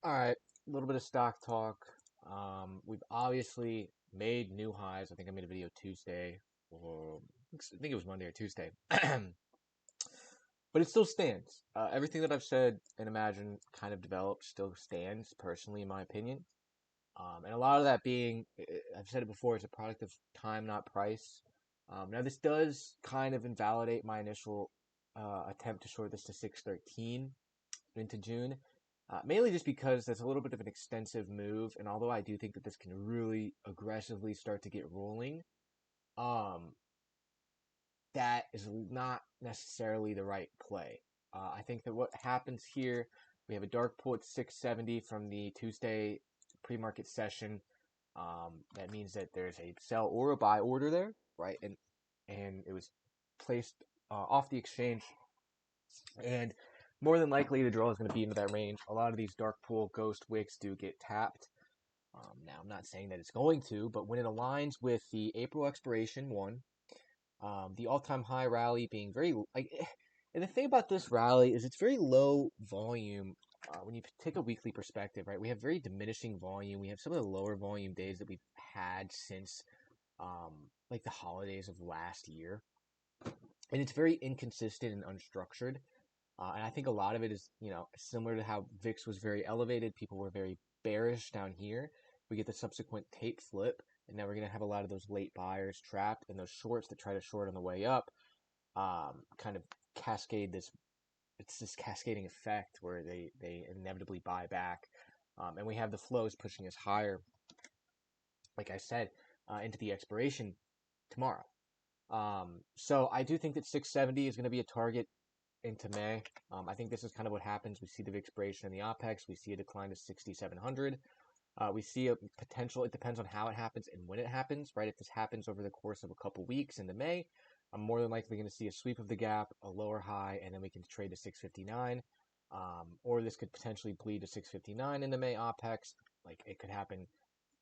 All right, a little bit of stock talk. We've obviously made new highs. I think I made a video Tuesday, or I think it was Monday or Tuesday. But it still stands. Everything that I've said and imagined kind of developed still stands, personally, in my opinion. And a lot of that being, I've said it before, it's a product of time, not price. Now, this does kind of invalidate my initial attempt to short this to 613 into June, mainly just because that's a little bit of an extensive move. And although I do think that this can really aggressively start to get rolling, um, that is not necessarily the right play. I think that what happens here, we have a dark pool at 670 from the Tuesday pre-market session. That means that there's a sell or a buy order there, right? And it was placed off the exchange, and more than likely the draw is going to be into that range. A lot of these dark pool ghost wicks do get tapped. Now I'm not saying that it's going to, but when it aligns with the April expiration one, the all-time high rally being very like, and the thing about this rally is it's very low volume. When you take a weekly perspective, right, we have very diminishing volume. We have some of the lower volume days that we've had since like the holidays of last year, and it's very inconsistent and unstructured. And I think a lot of it is, similar to how VIX was very elevated. People were very bearish down here. We get the subsequent tape flip, and now we're going to have a lot of those late buyers trapped, and those shorts that try to short on the way up, kind of cascade this. It's this cascading effect where they inevitably buy back, and we have the flows pushing us higher. Like I said, into the expiration tomorrow. So I do think that 670 is going to be a target into May. I think this is kind of what happens. We see the expiration in the OPEX. We see a decline to 6,700. We see a potential. It depends on how it happens and when it happens, right? If this happens over the course of a couple weeks into May, I'm more than likely going to see a sweep of the gap, a lower high, and then we can trade to 659. Or this could potentially bleed to 659 in the May OPEX. Like it could happen,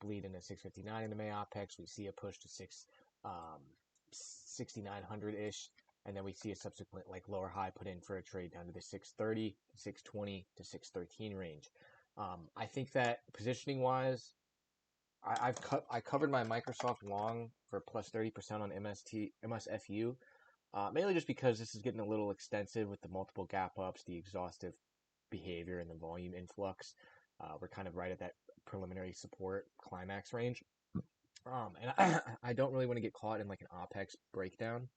bleed into 659 in the May OPEX. We see a push to 6,900 ish, and then we see a subsequent like lower high put in for a trade down to the 630, 620 to 613 range. I think that positioning wise, I covered my Microsoft long for plus 30% on MSFU, mainly just because this is getting a little extensive with the multiple gap ups, the exhaustive behavior, and the volume influx. We're kind of right at that preliminary support climax range. And I don't really want to get caught in like an OPEX breakdown.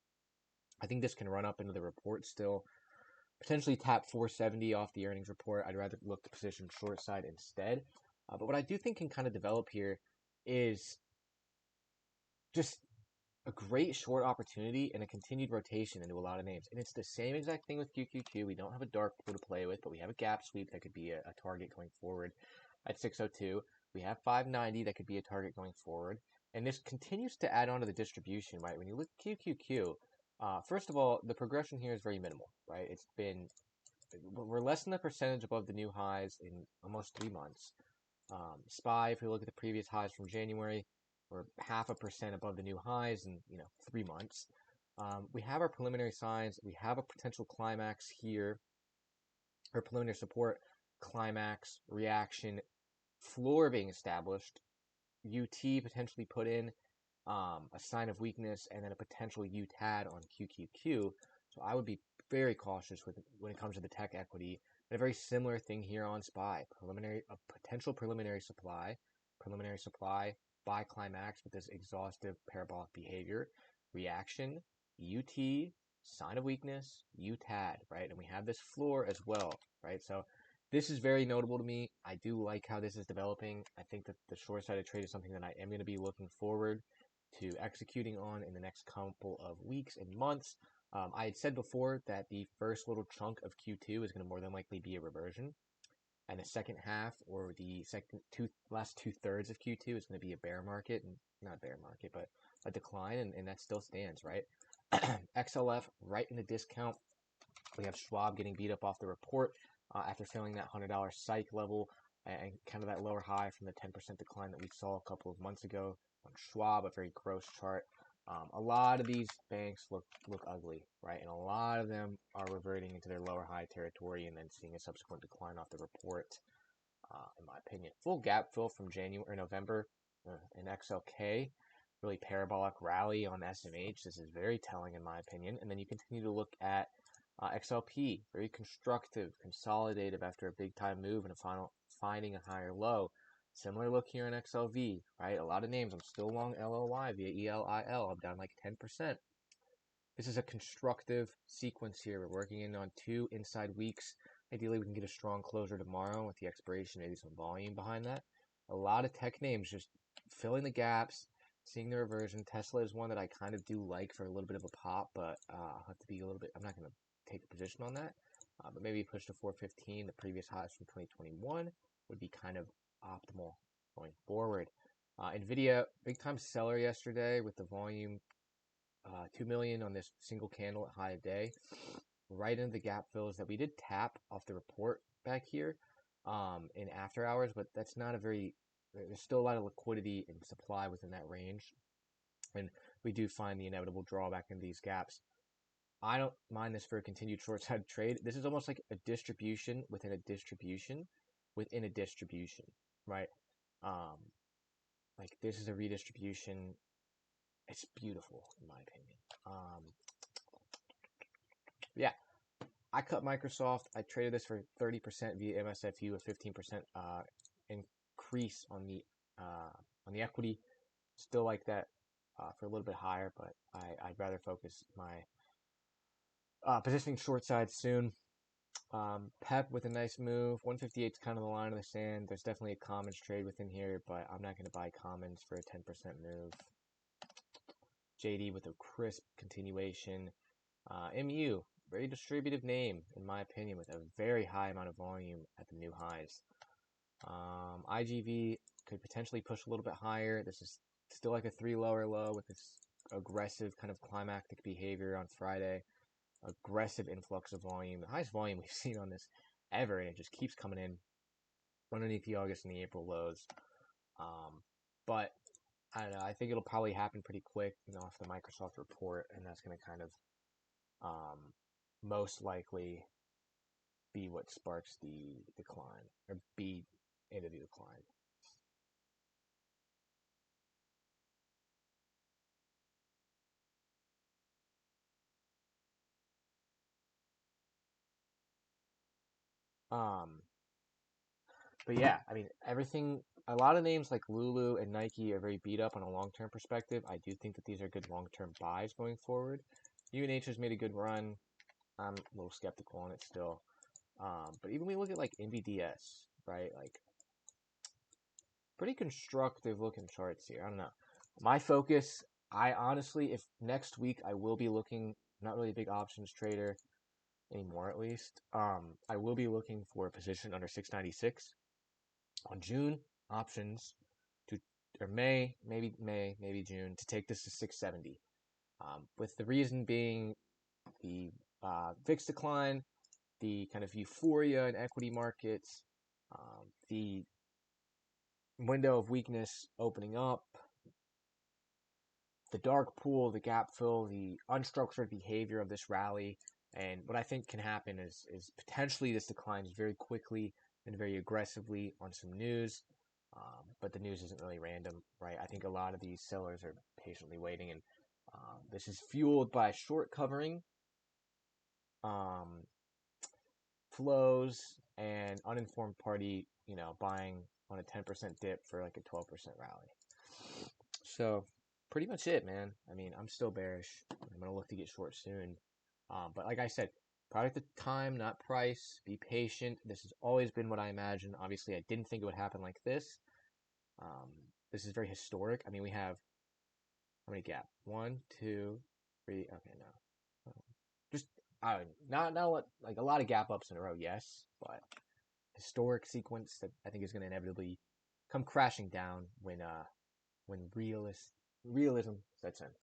I think this can run up into the report still, potentially tap 470 off the earnings report. I'd rather look to position short side instead. But what I do think can kind of develop here is just a great short opportunity and a continued rotation into a lot of names. And it's the same exact thing with QQQ. We don't have a dark pool to play with, but we have a gap sweep that could be a target going forward at 602. We have 590 that could be a target going forward. And this continues to add on to the distribution, right? When you look at QQQ, first of all, the progression here is very minimal, right? We're less than a percentage above the new highs in almost 3 months. SPY, if we look at the previous highs from January, we're 0.5% above the new highs in 3 months. We have our preliminary signs. We have a potential climax here, or preliminary support, climax, reaction, floor being established, UT potentially put in, a sign of weakness, and then a potential UTAD on QQQ. So I would be very cautious when it comes to the tech equity. And a very similar thing here on SPY. A potential preliminary supply, buy climax with this exhaustive parabolic behavior, reaction, UT, sign of weakness, UTAD, right? And we have this floor as well, right? So this is very notable to me. I do like how this is developing. I think that the short-sided trade is something that I am going to be looking forward to executing on in the next couple of weeks and months. I had said before that the first little chunk of Q2 is going to more than likely be a reversion, and the second half, or the last 2/3 of Q2, is going to be a bear market, and not a bear market, but a decline, and that still stands, right? XLF right in the discount. We have Schwab getting beat up off the report after failing that $100 psych level and kind of that lower high from the 10% decline that we saw a couple of months ago on Schwab, a very gross chart. A lot of these banks look ugly, right? And a lot of them are reverting into their lower high territory and then seeing a subsequent decline off the report. in my opinion. Full gap fill from January or November in XLK. Really parabolic rally on SMH. This is very telling in my opinion. And then you continue to look at XLP, very constructive, consolidative after a big time move and finding a higher low. Similar look here in XLV, right? A lot of names. I'm still long LLY via ELIL. I'm down like 10%. This is a constructive sequence here. We're working in on 2 inside weeks. Ideally, we can get a strong closure tomorrow with the expiration, maybe some volume behind that. A lot of tech names just filling the gaps, seeing the reversion. Tesla is one that I kind of do like for a little bit of a pop, but I'll have to be a little bit, I'm not going to take a position on that. But maybe push to 415, the previous highs from 2021 would be kind of optimal going forward. NVIDIA, big time seller yesterday with the volume 2 million on this single candle at high of day, right into the gap fills that we did tap off the report back here in after hours, but that's not a very, there's still a lot of liquidity and supply within that range, and we do find the inevitable drawback in these gaps. I don't mind this for a continued short side trade. This is almost like a distribution within a distribution within a distribution, right? Like this is a redistribution. It's beautiful in my opinion. Yeah, I cut Microsoft. I traded this for 30% via MSFT with 15% increase on the equity. Still like that for a little bit higher, but I'd rather focus my positioning short side soon. Pep with a nice move. 158 is kind of the line of the sand. There's definitely a commons trade within here, but I'm not going to buy commons for a 10% move. JD with a crisp continuation. MU, very distributive name, in my opinion, with a very high amount of volume at the new highs. IGV could potentially push a little bit higher. This is still like a 3 lower low with this aggressive kind of climactic behavior on Friday. Aggressive influx of volume. The highest volume we've seen on this ever, and it just keeps coming in underneath the August and the April lows. But I don't know. I think it'll probably happen pretty quick, off the Microsoft report, and that's going to kind of most likely be what sparks the decline, or be into the decline. But yeah, I mean, a lot of names like Lulu and Nike are very beat up on a long-term perspective. I do think that these are good long-term buys going forward. UNH has made a good run. I'm a little skeptical on it still. But even when we look at like NVDS, right? Like pretty constructive looking charts here. I don't know. My focus, I honestly, if next week I will be looking, not really a big options trader anymore at least. I will be looking for a position under 696 on June options to, or maybe June to take this to 670. With the reason being the VIX decline, the kind of euphoria in equity markets, the window of weakness opening up, the dark pool, the gap fill, the unstructured behavior of this rally. And what I think can happen is potentially this declines very quickly and very aggressively on some news. But the news isn't really random, right? I think a lot of these sellers are patiently waiting, and this is fueled by short covering, flows, and uninformed party, buying on a 10% dip for like a 12% rally. So pretty much it, man. I mean, I'm still bearish. I'm going to look to get short soon. But like I said, product of time, not price. Be patient. This has always been what I imagined. Obviously, I didn't think it would happen like this. This is very historic. I mean, we have how many gap? 1, 2, 3. Okay, no. Just not like a lot of gap ups in a row, yes, but historic sequence that I think is going to inevitably come crashing down when realism sets in.